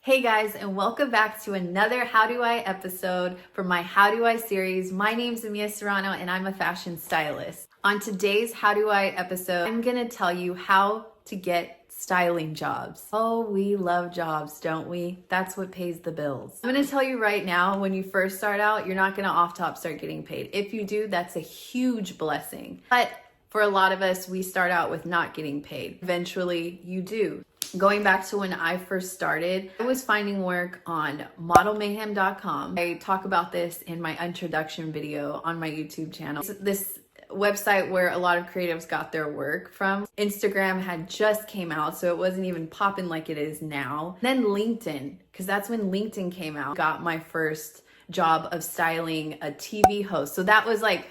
Hey guys, and welcome back to another How Do I episode from my How Do I series. My name's Amia Serrano and I'm a fashion stylist. On today's How Do I episode, I'm gonna tell you how to get styling jobs. Oh, we love jobs, don't we? That's what pays the bills. I'm gonna tell you right now, when you first start out, you're not gonna off top start getting paid. If you do, that's a huge blessing. But for a lot of us, we start out with not getting paid. Eventually, you do. Going back to when I first started, I was finding work on modelmayhem.com. I talk about this in my introduction video on my YouTube channel. This website where a lot of creatives got their work from. Instagram had just came out, so it wasn't even popping like it is now. Then LinkedIn, because that's when LinkedIn came out, got my first job of styling a TV host. So that was like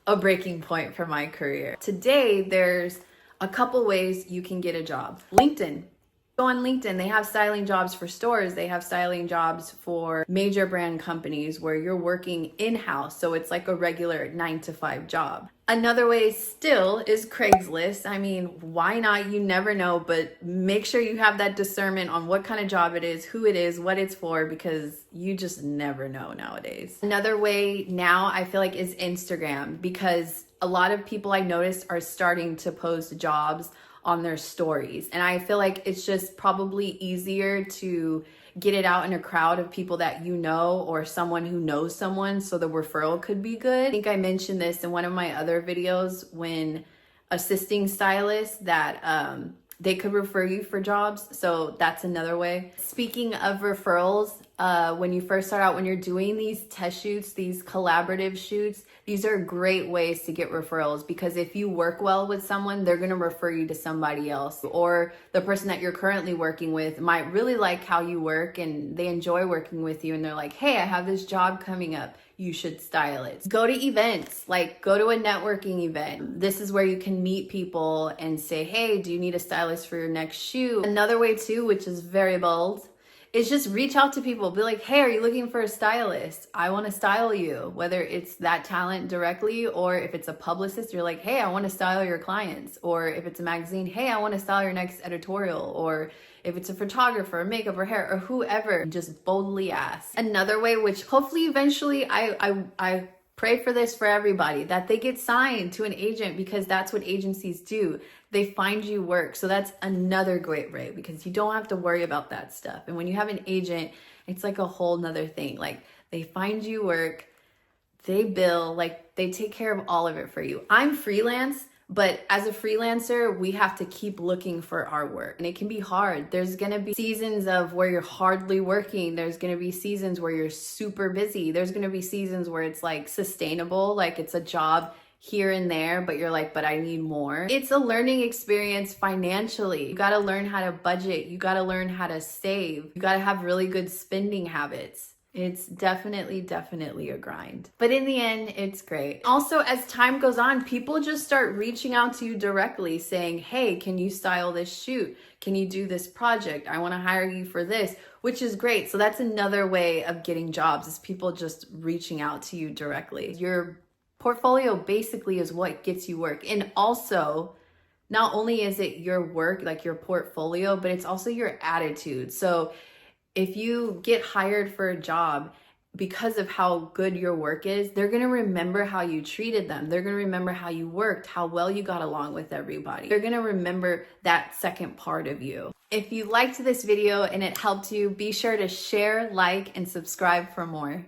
a breaking point for my career. Today, there's a couple ways you can get a job. LinkedIn. Go on LinkedIn, they have styling jobs for stores. They have styling jobs for major brand companies where you're working in-house. So it's like a regular 9-to-5 job. Another way still is Craigslist. I mean, why not? You never know, but make sure you have that discernment on what kind of job it is, who it is, what it's for, because you just never know nowadays. Another way now I feel like is Instagram, because a lot of people I noticed are starting to post jobs on their stories. And I feel like it's just probably easier to get it out in a crowd of people that you know or someone who knows someone, so the referral could be good. I think I mentioned this in one of my other videos when assisting stylists that they could refer you for jobs. So that's another way. Speaking of referrals, when you first start out, when you're doing these test shoots, these collaborative shoots, these are great ways to get referrals, because if you work well with someone, they're going to refer you to somebody else, or the person that you're currently working with might really like how you work and they enjoy working with you. And they're like, hey, I have this job coming up. You should style it. Go to events, like go to a networking event. This is where you can meet people and say, hey, do you need a stylist for your next shoot? Another way too, which is very bold, is just reach out to people. Be like, hey, are you looking for a stylist? I want to style you. Whether it's that talent directly, or if it's a publicist, you're like, hey, I want to style your clients. Or if it's a magazine, hey, I want to style your next editorial. Or if it's a photographer, makeup, or hair, or whoever, just boldly ask. Another way, which hopefully eventually I pray for this for everybody, that they get signed to an agent, because that's what agencies do. They find you work. So that's another great way, because you don't have to worry about that stuff. And when you have an agent, it's like a whole nother thing. Like, they find you work, they bill, like they take care of all of it for you. I'm freelance, but as a freelancer, we have to keep looking for our work, and it can be hard. There's gonna be seasons of where you're hardly working. There's gonna be seasons where you're super busy. There's gonna be seasons where it's like sustainable, like it's a job here and there, but you're like, but I need more. It's a learning experience financially. You gotta learn how to budget. You gotta learn how to save. You gotta have really good spending habits. It's definitely a grind. But in the end, it's great. Also, as time goes on, people just start reaching out to you directly saying, hey, can you style this shoot? Can you do this project? I wanna hire you for this, which is great. So that's another way of getting jobs, is people just reaching out to you directly. Your portfolio basically is what gets you work. And also, not only is it your work, like your portfolio, but it's also your attitude. So if you get hired for a job because of how good your work is, they're gonna remember how you treated them. They're gonna remember how you worked, how well you got along with everybody. They're gonna remember that second part of you. If you liked this video and it helped you, be sure to share, like, and subscribe for more.